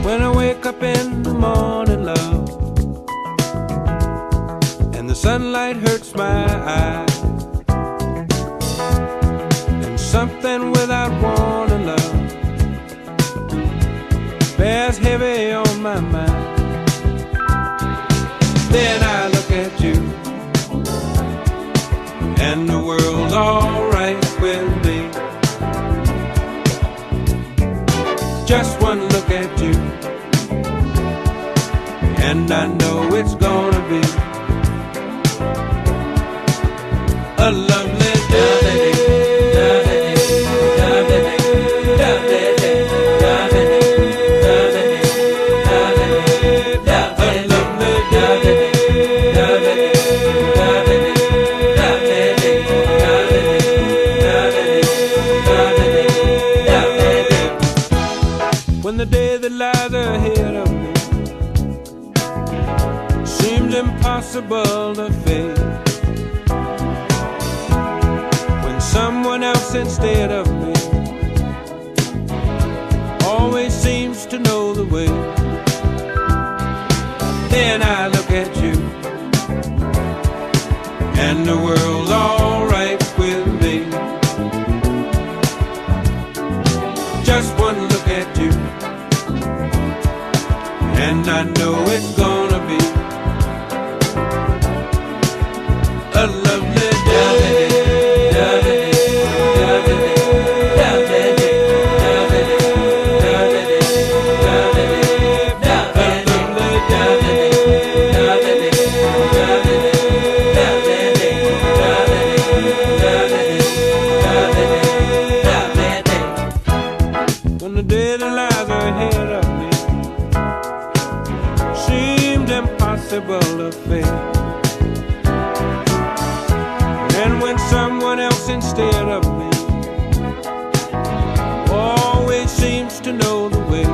When I wake up in the morning, love, and the sunlight hurts my eyes, and something without warning, love, bears heavy on my mind. Then I look at you, and the world's alright with me. Just one look at you, and I know it's gonna be a lovely day. When the day that lies ahead of me seems impossible to face, when someone else instead of me always seems to know the way, then I look at you, and the world's alright with me. Just one look at you, and I know it's gonna be a lovely day. When the day that lies ahead of me seemed impossible to face, and when someone else instead of me always seems to know the way,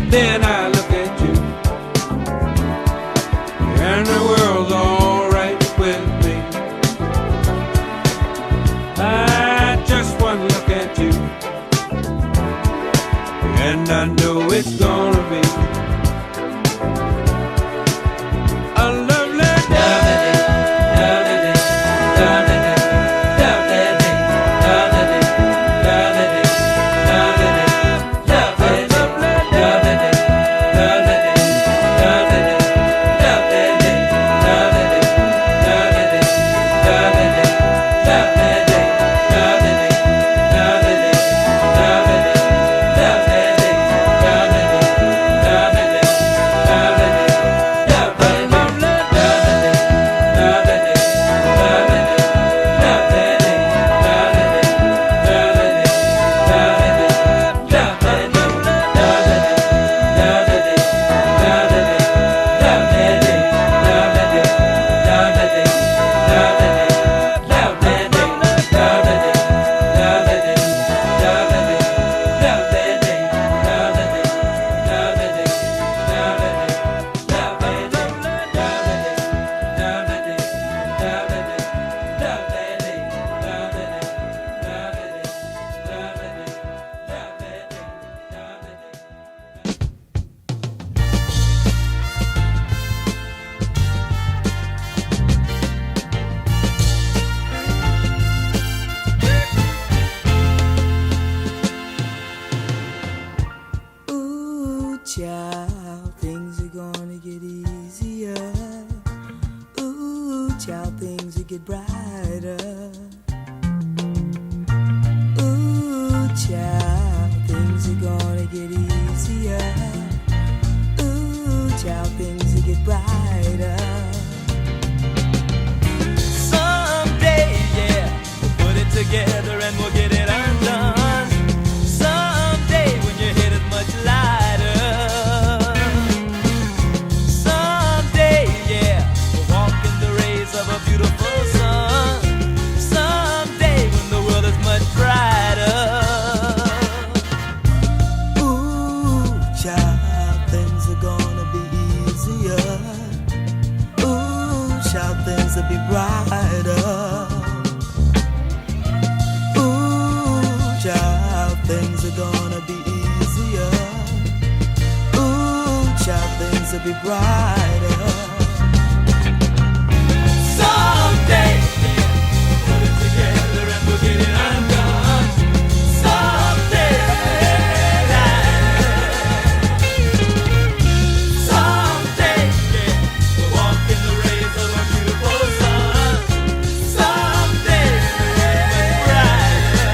then I look at you, and the world's alright with me. I just one look at you, and I know it's gonna be a lovely day. Child, things are gonna get easier. Ooh, child, things will get brighter. Ooh, child, things are gonna get easier. Ooh, child, things will get brighter. Someday, yeah, we'll put it together and we'll get it undone. Someday, when your head is much lighter. Someday, yeah, we'll walk in the rays of a beautiful sun. Someday, be brighter. Someday, we'll put it together and we'll get it undone. Someday, someday, yeah, we'll walk in the rays of a beautiful sun. Someday, much brighter.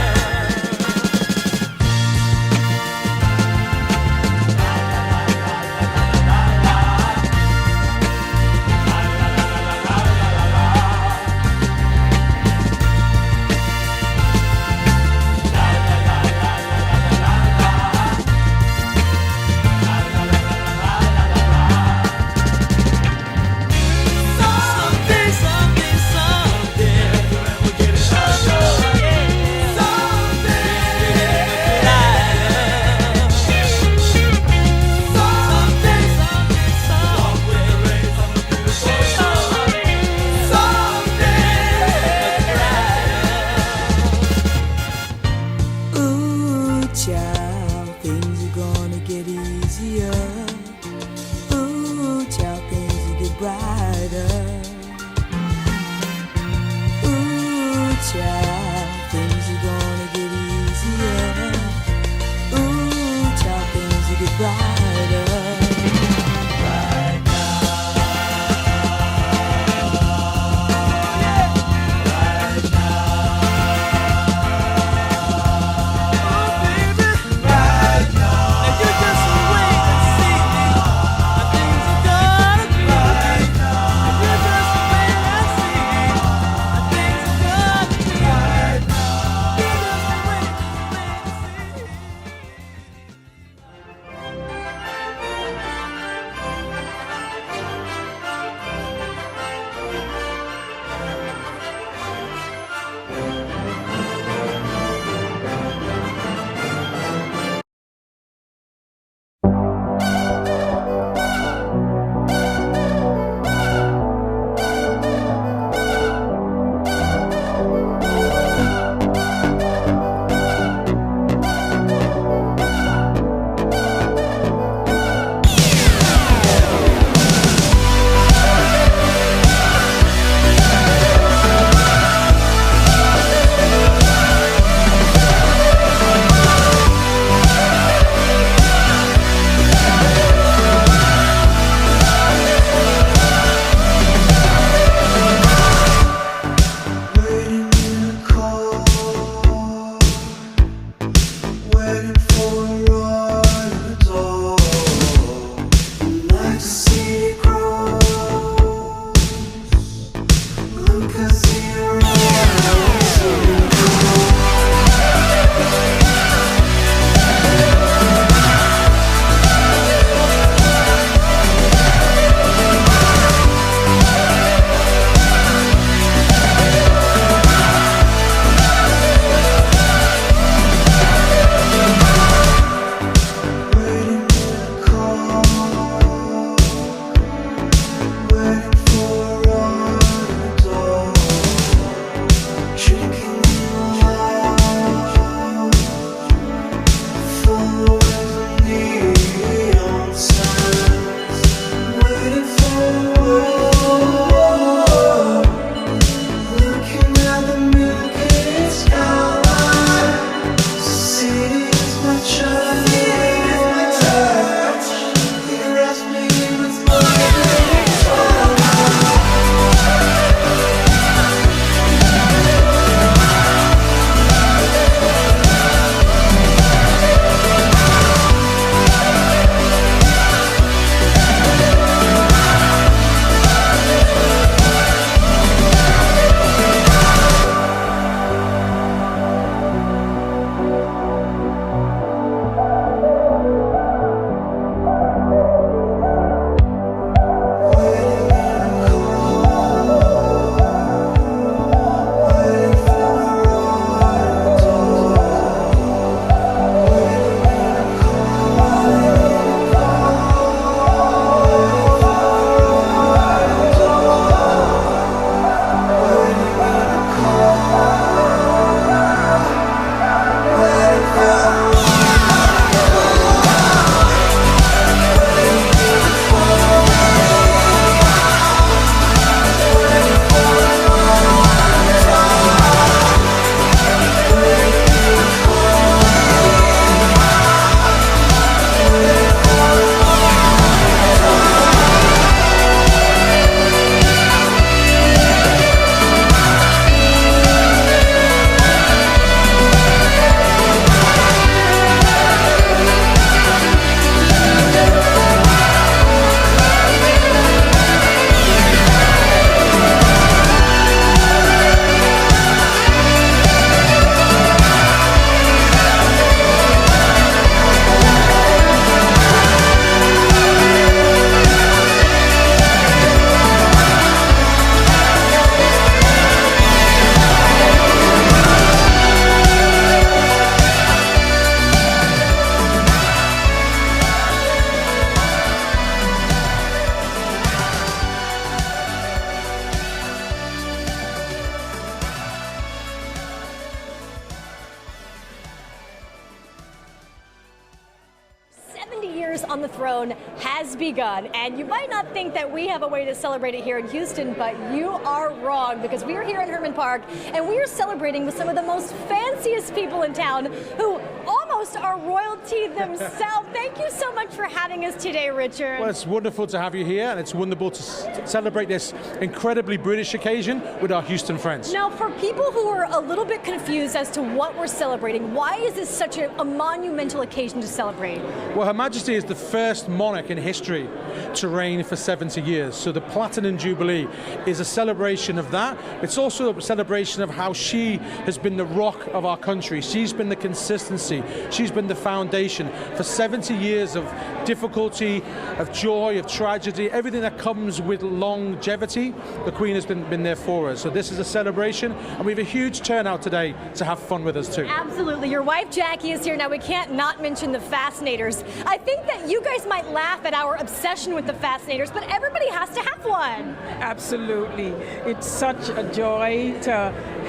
on the throne has begun. And you might not think that we have a way to celebrate it here in Houston, but you are wrong, because we are here in Herman Park and we are celebrating with some of the most fanciest people in town who almost are royalty themselves. Thank you so much for having us today, Richard. Well, it's wonderful to have you here, and it's wonderful to celebrate this incredibly British occasion with our Houston friends. Now, for people who are a little bit confused as to what we're celebrating, why is this such a monumental occasion to celebrate? Well, Her Majesty is the first monarch in history to reign for 70 years. So the Platinum Jubilee is a celebration of that. It's also a celebration of how she has been the rock of our country. She's been the consistency. She's been the foundation for 70 years of difficulty, of joy, of tragedy, everything that comes with longevity. The Queen has been there for us. So this is a celebration, and we have a huge turnout today to have fun with us too. Absolutely. Your wife Jackie is here. Now, we can't not mention the Fascinators. I think that you guys might laugh at our obsession with the Fascinators, but everybody has to have one. Absolutely. It's such a joy to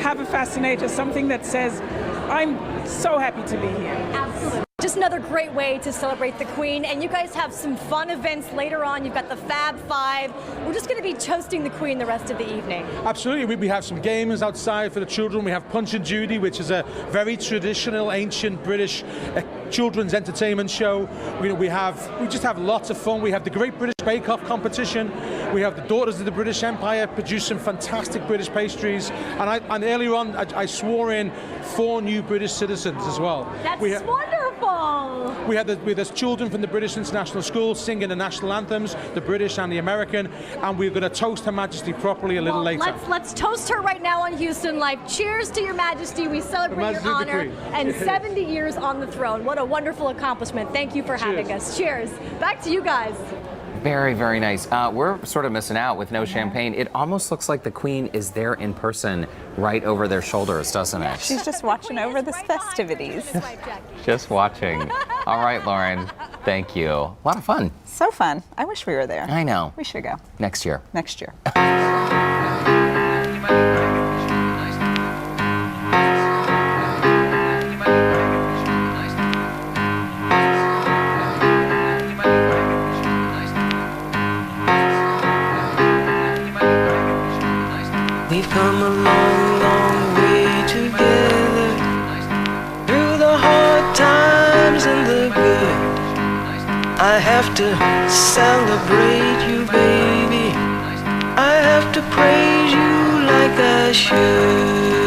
have a Fascinator, something that says, I'm so happy to be here. Absolutely. Just another great way to celebrate the Queen, and you guys have some fun events later on. You've got the Fab Five. We're just going to be toasting the Queen the rest of the evening. Absolutely. We have some games outside for the children. We have Punch and Judy, which is a very traditional, ancient British children's entertainment show. We just have lots of fun. We have the Great British Bake Off competition. We have the Daughters of the British Empire produce some fantastic British pastries. And earlier on, I swore in 4 new British citizens as well. That's wonderful. We have the children from the British International School singing the national anthems, the British and the American, and we're going to toast Her Majesty properly a little later. Let's toast her right now on Houston Live. Cheers to Your Majesty. We celebrate your honor and 70 years on the throne. What a wonderful accomplishment. Thank you for having us. Cheers. Back to you guys. Very, very nice. We're sort of missing out with no champagne. It almost looks like the Queen is there in person right over their shoulders, doesn't it? She's just watching over the festivities. Just watching. All right, Lauren. Thank you. A lot of fun. So fun. I wish we were there. I know. We should go. Next year. Next year. We've come a long, long way together, through the hard times and the good. I have to celebrate you, baby. I have to praise you like I should.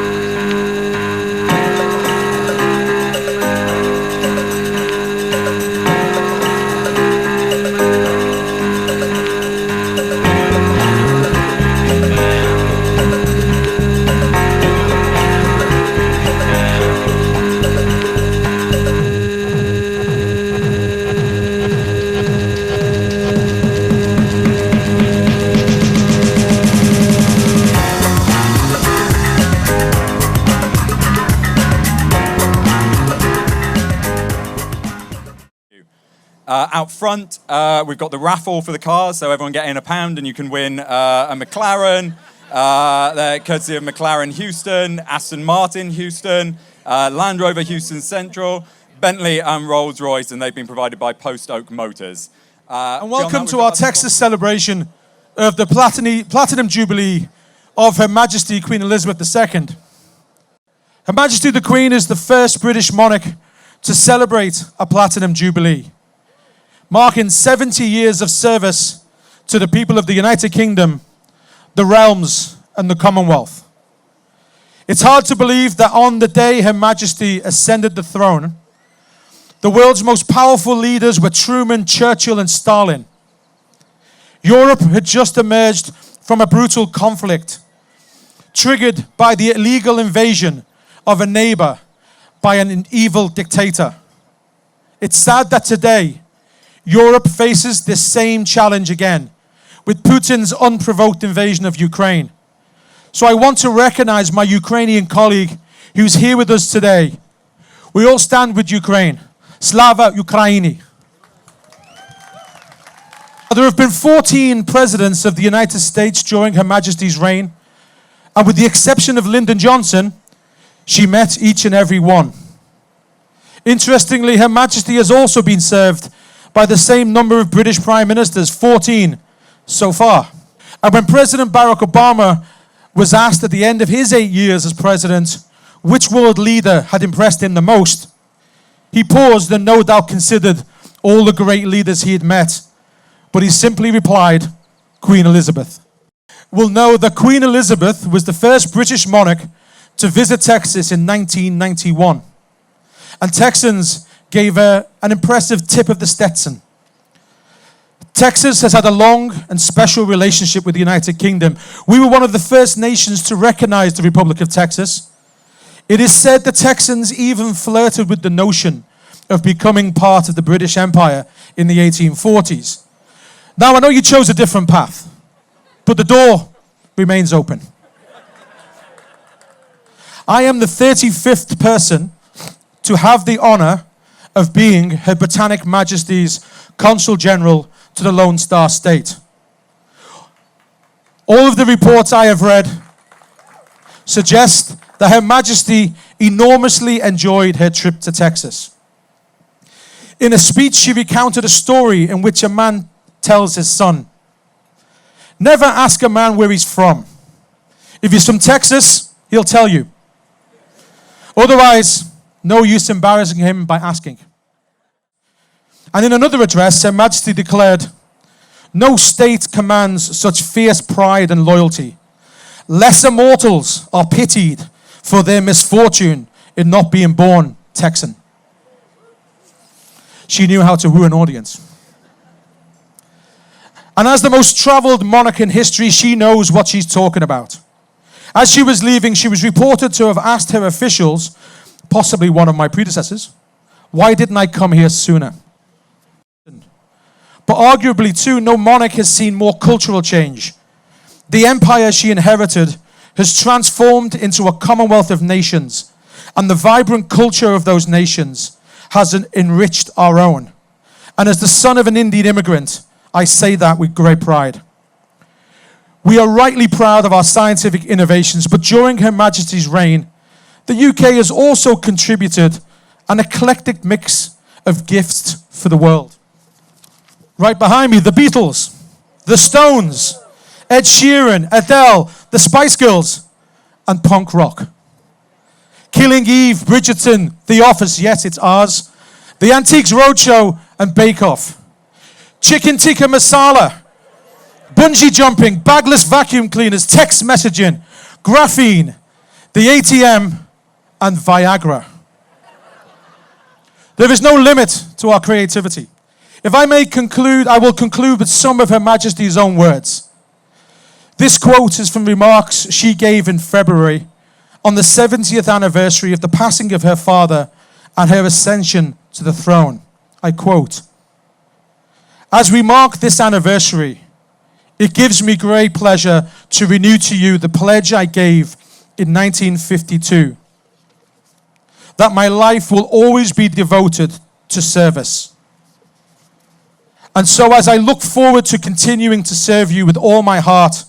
Out front, we've got the raffle for the cars, so everyone get in £1 and you can win a McLaren, courtesy of McLaren Houston, Aston Martin Houston, Land Rover Houston Central, Bentley and Rolls-Royce, and they've been provided by Post Oak Motors. And welcome to our Texas celebration of the Platinum Jubilee of Her Majesty Queen Elizabeth II. Her Majesty the Queen is the first British monarch to celebrate a Platinum Jubilee, marking 70 years of service to the people of the United Kingdom, the realms, and the Commonwealth. It's hard to believe that on the day Her Majesty ascended the throne, the world's most powerful leaders were Truman, Churchill, and Stalin. Europe had just emerged from a brutal conflict, triggered by the illegal invasion of a neighbor by an evil dictator. It's sad that today, Europe faces this same challenge again, with Putin's unprovoked invasion of Ukraine. So I want to recognize my Ukrainian colleague who's here with us today. We all stand with Ukraine. Slava Ukraini. There have been 14 presidents of the United States during Her Majesty's reign, and with the exception of Lyndon Johnson, she met each and every one. Interestingly, Her Majesty has also been served by the same number of British prime ministers, 14 so far. And when President Barack Obama was asked at the end of his 8 years as president which world leader had impressed him the most, he paused and no doubt considered all the great leaders he had met, but he simply replied, Queen Elizabeth. We'll know that Queen Elizabeth was the first British monarch to visit Texas in 1991. And Texans gave her an impressive tip of the Stetson. Texas has had a long and special relationship with the United Kingdom. We were one of the first nations to recognize the Republic of Texas. It is said the Texans even flirted with the notion of becoming part of the British Empire in the 1840s. Now, I know you chose a different path, but the door remains open. I am the 35th person to have the honor of being Her Britannic Majesty's Consul-General to the Lone Star State. All of the reports I have read suggest that Her Majesty enormously enjoyed her trip to Texas. In a speech, she recounted a story in which a man tells his son, never ask a man where he's from. If he's from Texas, he'll tell you. Otherwise, no use embarrassing him by asking. And in another address, Her Majesty declared, no state commands such fierce pride and loyalty. Lesser mortals are pitied for their misfortune in not being born Texan. She knew how to woo an audience. And as the most traveled monarch in history, she knows what she's talking about. As she was leaving, she was reported to have asked her officials, possibly one of my predecessors, why didn't I come here sooner? But arguably, too, no monarch has seen more cultural change. The empire she inherited has transformed into a commonwealth of nations, and the vibrant culture of those nations has enriched our own. And as the son of an Indian immigrant, I say that with great pride. We are rightly proud of our scientific innovations, but during Her Majesty's reign, the UK has also contributed an eclectic mix of gifts for the world. Right behind me, the Beatles, the Stones, Ed Sheeran, Adele, the Spice Girls, and punk rock. Killing Eve, Bridgerton, The Office, yes, it's ours, The Antiques Roadshow, and Bake Off. Chicken tikka masala, bungee jumping, bagless vacuum cleaners, text messaging, graphene, the ATM, and Viagra. There is no limit to our creativity. If I may conclude, I will conclude with some of Her Majesty's own words. This quote is from remarks she gave in February on the 70th anniversary of the passing of her father and her ascension to the throne. I quote, as we mark this anniversary, it gives me great pleasure to renew to you the pledge I gave in 1952, that my life will always be devoted to service. And so as I look forward to continuing to serve you with all my heart,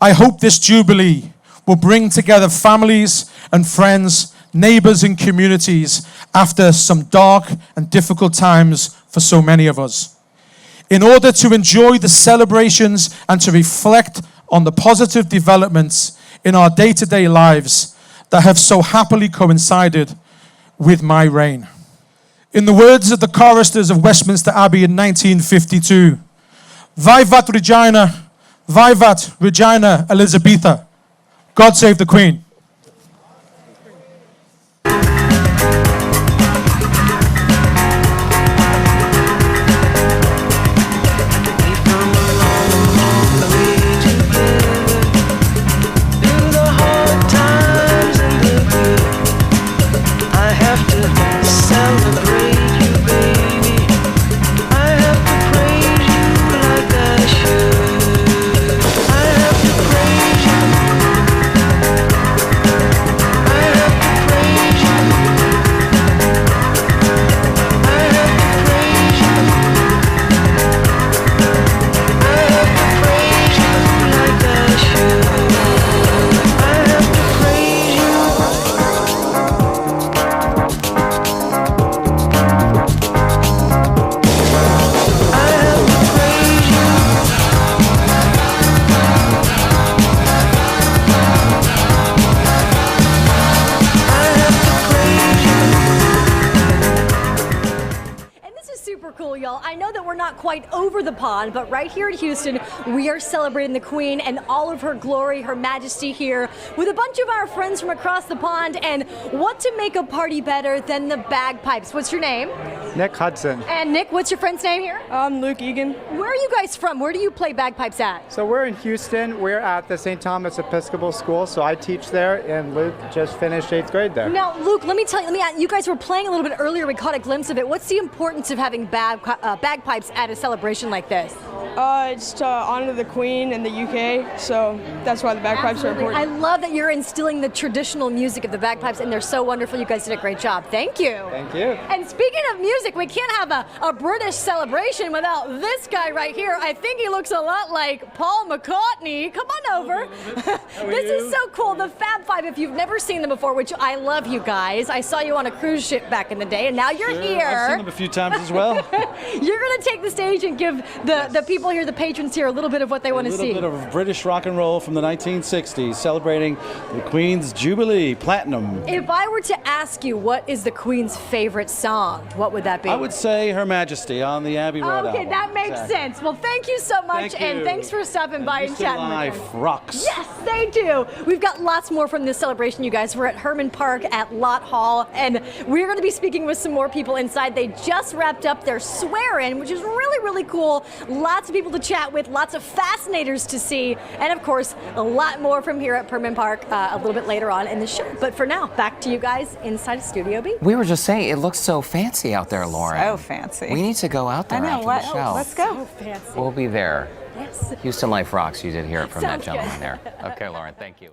I hope this Jubilee will bring together families and friends, neighbors and communities after some dark and difficult times for so many of us, in order to enjoy the celebrations and to reflect on the positive developments in our day-to-day lives that have so happily coincided with my reign. In the words of the choristers of Westminster Abbey in 1952, Vivat Regina, Vivat Regina Elizabetha. God save the Queen. Well, I know that we're not quite over the pond, but right here in Houston, we are celebrating the Queen and all of her glory, her majesty here, with a bunch of our friends from across the pond. And what to make a party better than the bagpipes? What's your name? Nick Hudson. And Nick, what's your friend's name here? I'm Luke Egan. Where are you guys from? Where do you play bagpipes at? So we're in Houston. We're at the St. Thomas Episcopal School, so I teach there, and Luke just finished 8th grade there. Now, Luke, let me ask, you guys were playing a little bit earlier. We caught a glimpse of it. What's the importance of having bagpipes at a celebration like this? It's to honor the Queen and the UK, so that's why the bagpipes are important. I love that you're instilling the traditional music of the bagpipes, and they're so wonderful. You guys did a great job. Thank you. Thank you. And speaking of music, we can't have a British celebration without this guy right here. I think he looks a lot like Paul McCartney. Come on over. This is so cool. The Fab Five, if you've never seen them before, which I love you guys. I saw you on a cruise ship back in the day, and now you're here. I've seen them a few times as well. You're going to take the stage and give the people here, the patrons here, a little bit of what they want to see. A little bit of British rock and roll from the 1960s, celebrating the Queen's Jubilee, Platinum. If I were to ask you what is the Queen's favorite song, what would that be? I would say Her Majesty on the Abbey Road album. Okay, that makes sense. Well, thank you so much, and thanks for stopping by and chatting with me. Life rocks. Yes, they do. We've got lots more from this celebration, you guys. We're at Herman Park at Lott Hall, and we're going to be speaking with some more people inside. They just wrapped up their swear-in, which is really, really cool. Lots of people to chat with, lots of fascinators to see, and of course, a lot more from here at Herman Park a little bit later on in the show. But for now, back to you guys inside Studio B. We were just saying, it looks so fancy out there, Lauren. So fancy. We need to go out there I know, after what? the show. Let's go. So fancy. We'll be there. Yes. Houston Life rocks. You did hear it from that Sounds gentleman good. there. Okay, Lauren, thank you.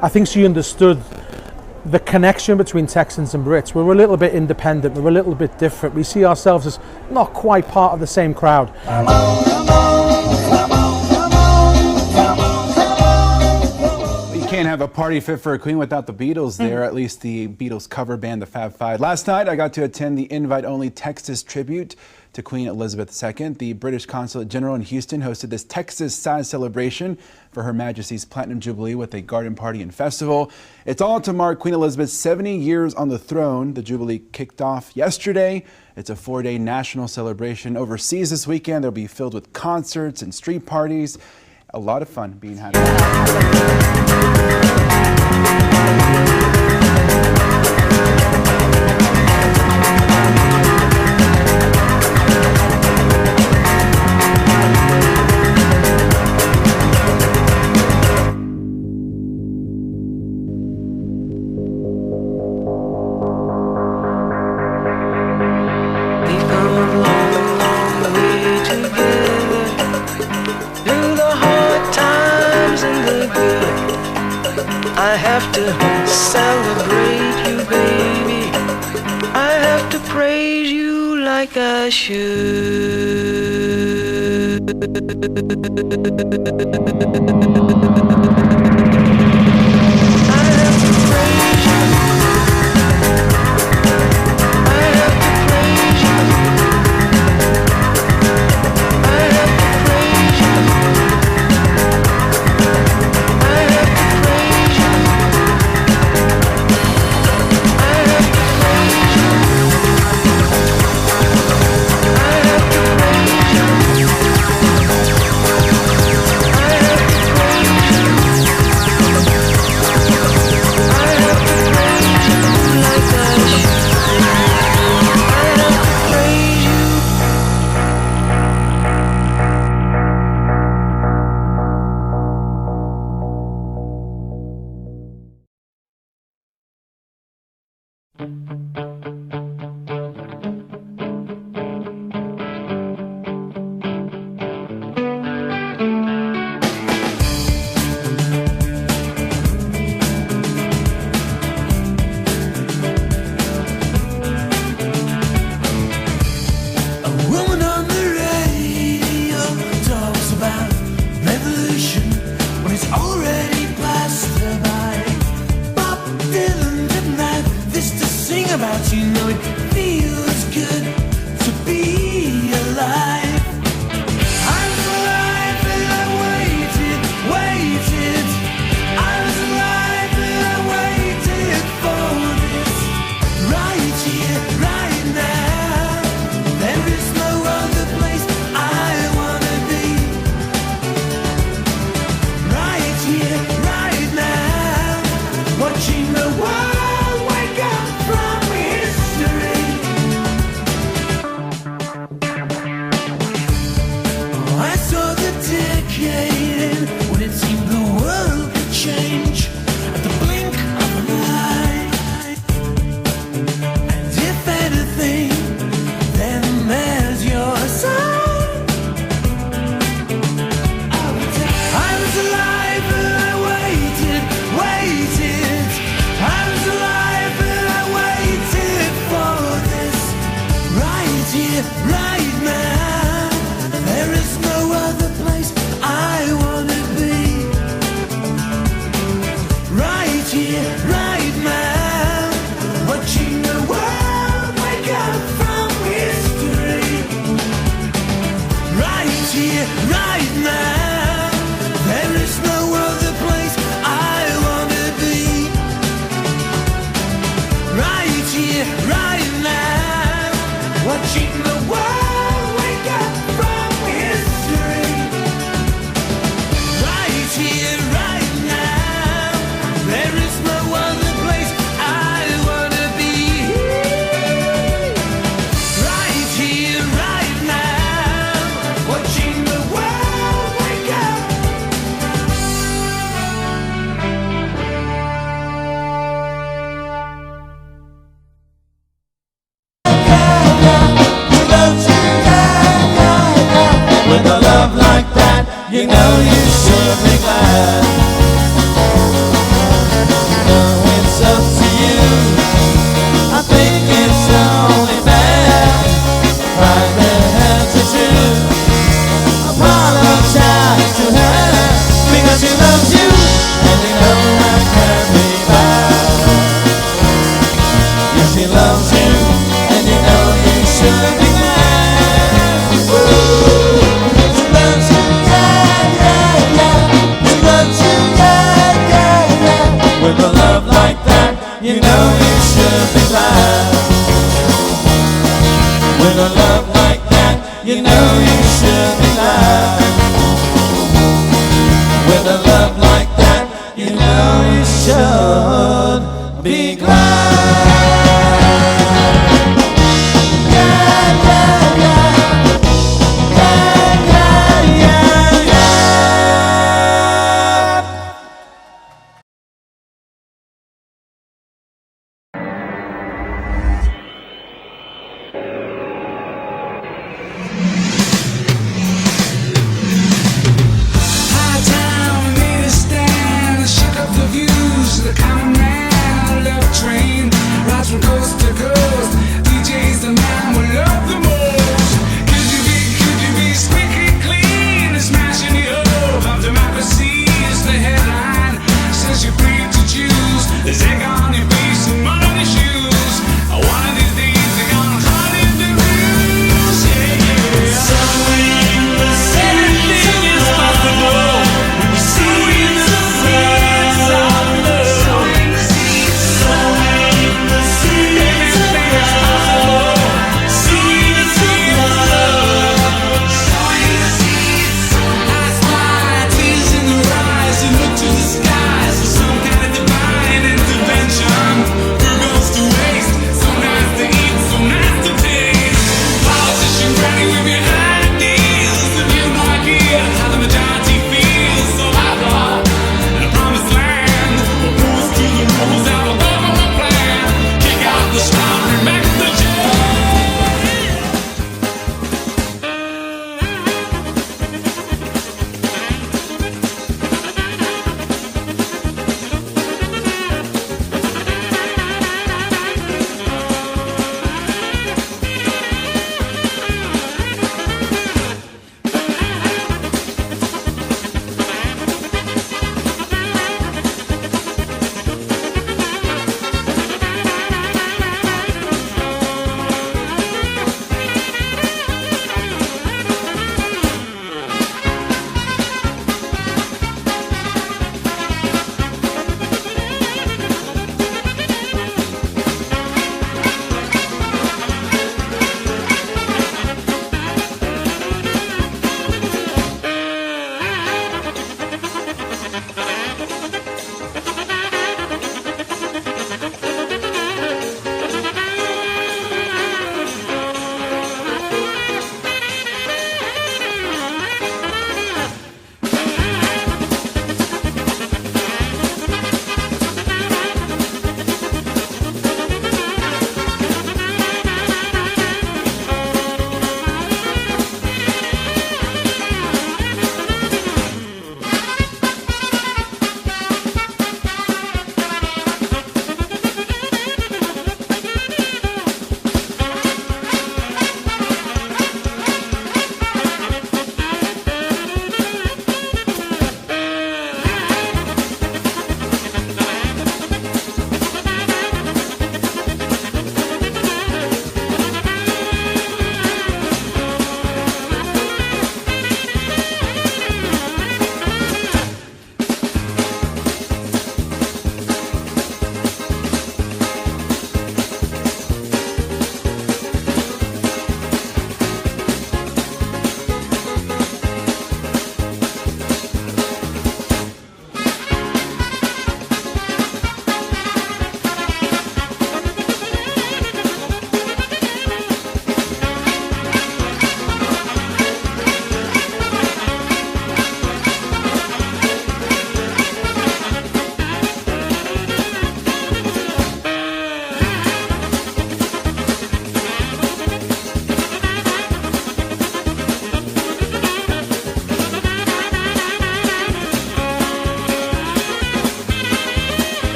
I think she understood the connection between Texans and Brits. We're a little bit independent, we're a little bit different. We see ourselves as not quite part of the same crowd. You can't have a party fit for a Queen without the Beatles there, at least the Beatles cover band, the Fab Five. Last night I got to attend the invite-only Texas tribute to Queen Elizabeth II. The British Consulate-General in Houston hosted this Texas-sized celebration for Her Majesty's Platinum Jubilee with a garden party and festival. It's all to mark Queen Elizabeth's 70 years on the throne. The Jubilee kicked off yesterday. It's a 4-day national celebration. Overseas this weekend, they'll be filled with concerts and street parties. A lot of fun being had. I have to celebrate you, baby. I have to praise you like I should. With a love like that, you know you should be glad. With a love like that, you know you should be glad. Yeah, yeah, yeah. Yeah, yeah, yeah, yeah. High town, we made a stand, shook up the views, the common